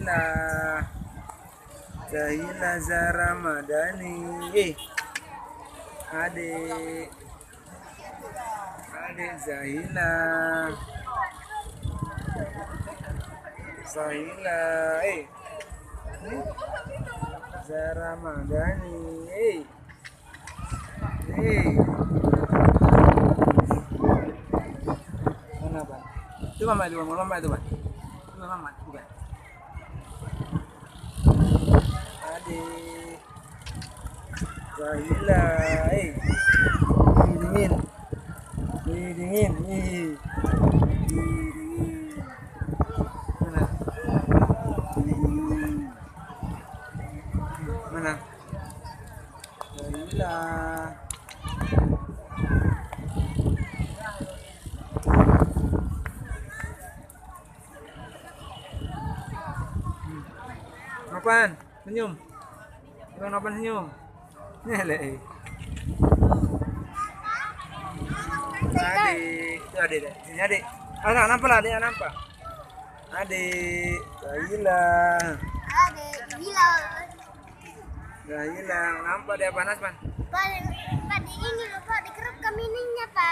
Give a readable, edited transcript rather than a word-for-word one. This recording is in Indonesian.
Zahila, Zahila Zara Madani. Adik, adik Zahila, Zahila, Zara Madani. Mana Bang? Itu mama itu, mama itu Bang. Itu mama itu Bang. Adik Zahila, dingin, dingin, dingin. Mana? Mana? Zahila. Apaan? Senyum. Bang apaan senyum? Nyelek. Adik, itu adik deh. Sini adik. Anak nampak lah, adik nampak. Adik, Zahila. Adik, hilang. Zahila, nampak dia panas, Pan? Pak, ini lupa dikeruk ke mininya, Pak.